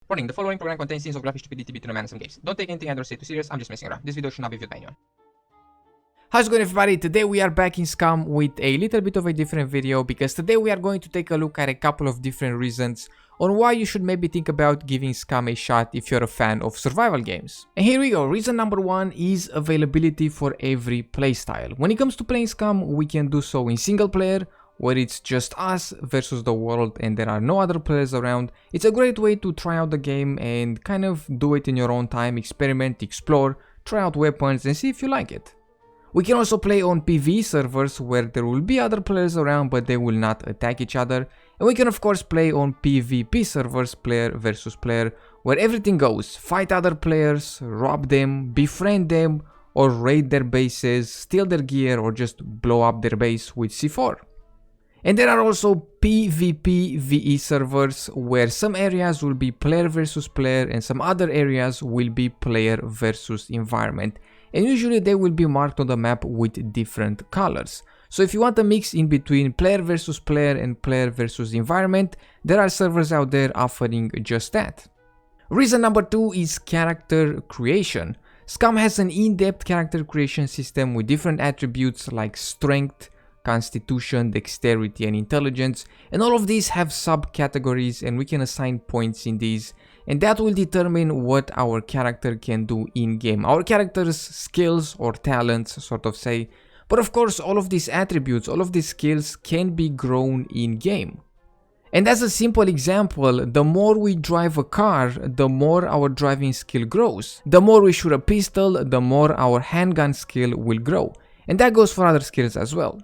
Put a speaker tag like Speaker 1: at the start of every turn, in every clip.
Speaker 1: Warning, the following program contains scenes of graphic stupidity between a man and some gays. Don't take anything I say too serious, I'm just messing around. This video should not be viewed by anyone.
Speaker 2: How's it going, everybody? Today we are back in Scum with a little bit of a different video, because today we are going to take a look at a couple of different reasons on why you should maybe think about giving Scum a shot if you're a fan of survival games. And here we go. Reason number one is availability for every playstyle. When it comes to playing Scum, we can do so in single player, where it's just us versus the world and there are no other players around. It's a great way to try out the game and kind of do it in your own time, experiment, explore, try out weapons and see if you like it. We can also play on PvE servers where there will be other players around but they will not attack each other. And we can of course play on PvP servers, player versus player, where everything goes. Fight other players, rob them, befriend them, or raid their bases, steal their gear, or just blow up their base with C4. And there are also PvP VE servers where some areas will be player versus player and some other areas will be player versus environment. And usually they will be marked on the map with different colors. So if you want a mix in between player versus player and player versus environment, there are servers out there offering just that. Reason number two is character creation. Scum has an in-depth character creation system with different attributes like strength, constitution, dexterity and intelligence, and all of these have subcategories and we can assign points in these, and that will determine what our character can do in game. Our character's skills or talents, sort of say. But of course all of these attributes, all of these skills can be grown in game. And as a simple example, the more we drive a car, the more our driving skill grows. The more we shoot a pistol, the more our handgun skill will grow. And that goes for other skills as well.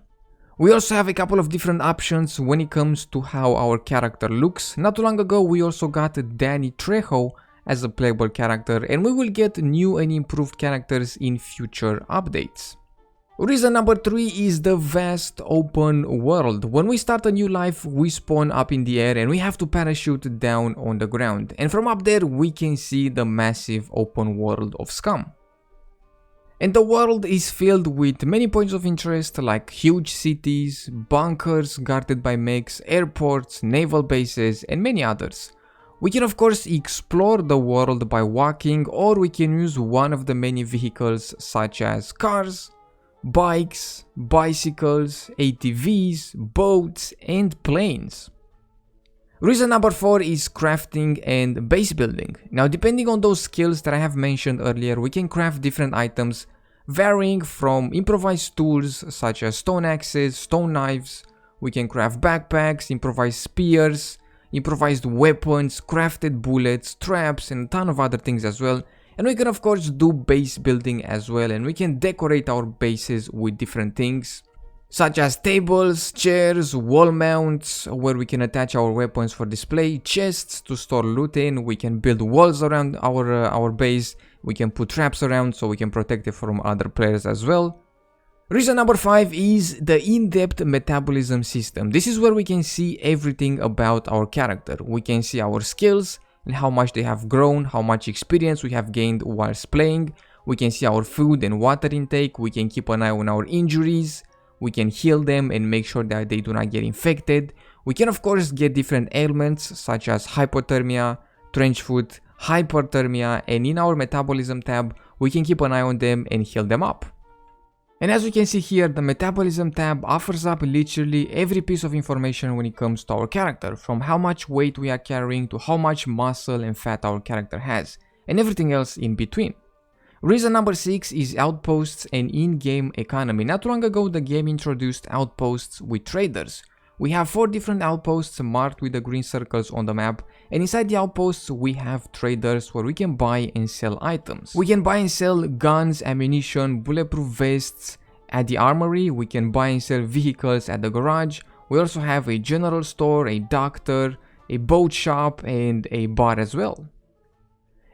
Speaker 2: We also have a couple of different options when it comes to how our character looks. Not too long ago we also got Danny Trejo as a playable character, and we will get new and improved characters in future updates. Reason number three is the vast open world. When we start a new life, we spawn up in the air and we have to parachute down on the ground. And from up there we can see the massive open world of Scum. And the world is filled with many points of interest like huge cities, bunkers guarded by mechs, airports, naval bases and many others. We can of course explore the world by walking, or we can use one of the many vehicles such as cars, bikes, bicycles, ATVs, boats and planes. Reason number four is crafting and base building. Now depending on those skills that I have mentioned earlier, we can craft different items varying from improvised tools such as stone axes, stone knives. We can craft backpacks, improvised spears, improvised weapons, crafted bullets, traps and a ton of other things as well. And we can of course do base building as well, and we can decorate our bases with different things such as tables, chairs, wall mounts where we can attach our weapons for display, chests to store loot in, we can build walls around our base, we can put traps around so we can protect it from other players as well. Reason number five is the in-depth metabolism system. This is where we can see everything about our character. We can see our skills and how much they have grown, how much experience we have gained whilst playing. We can see our food and water intake, we can keep an eye on our injuries. We can heal them and make sure that they do not get infected. We can of course get different ailments such as hypothermia, trench foot, hyperthermia, and in our metabolism tab we can keep an eye on them and heal them up. And as we can see here, the metabolism tab offers up literally every piece of information when it comes to our character, from how much weight we are carrying to how much muscle and fat our character has, and everything else in between. Reason number six is outposts and in-game economy. Not long ago the game introduced outposts with traders. We have 4 different outposts marked with the green circles on the map, and inside the outposts we have traders where we can buy and sell items. We can buy and sell guns, ammunition, bulletproof vests at the armory, we can buy and sell vehicles at the garage. We also have a general store, a doctor, a boat shop and a bar as well.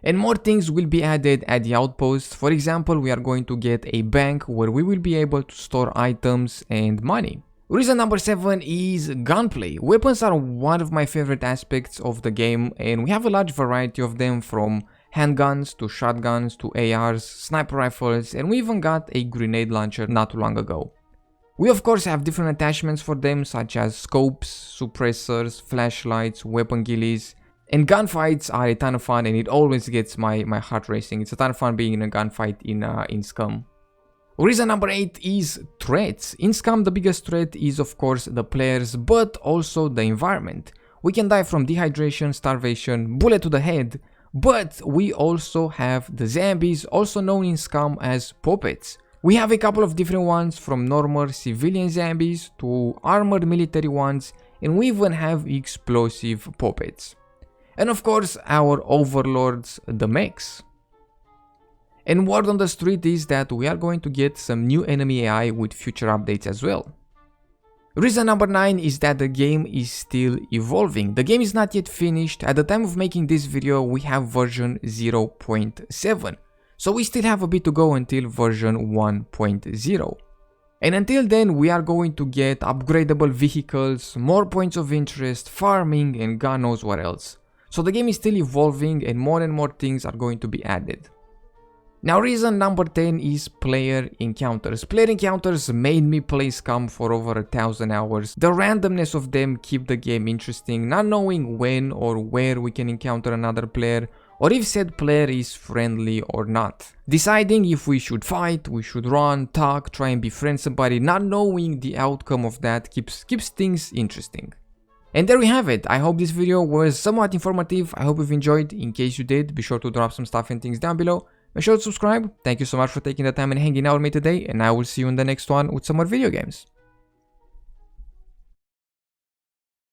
Speaker 2: And more things will be added at the outpost. For example, we are going to get a bank where we will be able to store items and money. Reason number 7 is gunplay. Weapons are one of my favorite aspects of the game, and we have a large variety of them, from handguns to shotguns to ARs, sniper rifles, and we even got a grenade launcher not too long ago. We of course have different attachments for them such as scopes, suppressors, flashlights, weapon ghillies, And gunfights are a ton of fun, and it always gets my heart racing. It's a ton of fun being in a gunfight in Scum. Reason number 8 is threats. In Scum, the biggest threat is of course the players, but also the environment. We can die from dehydration, starvation, bullet to the head, but we also have the zombies, also known in Scum as puppets. We have a couple of different ones, from normal civilian zombies to armored military ones, and we even have explosive puppets. And of course our overlords, the mechs. And word on the street is that we are going to get some new enemy AI with future updates as well. Reason number 9 is that the game is still evolving. The game is not yet finished. At the time of making this video we have version 0.7. So we still have a bit to go until version 1.0. And until then we are going to get upgradable vehicles, more points of interest, farming, and God knows what else. So the game is still evolving and more things are going to be added. Now reason number 10 is player encounters. Player encounters made me play Scum for over 1,000 hours. The randomness of them keep the game interesting, not knowing when or where we can encounter another player, or if said player is friendly or not. Deciding if we should fight, we should run, talk, try and befriend somebody, not knowing the outcome of that keeps things interesting. And there we have it. I hope this video was somewhat informative. I hope you've enjoyed. In case you did, be sure to drop some stuff and things down below. Make sure to subscribe. Thank you so much for taking the time and hanging out with me today, and I will see you in the next one with some more video games.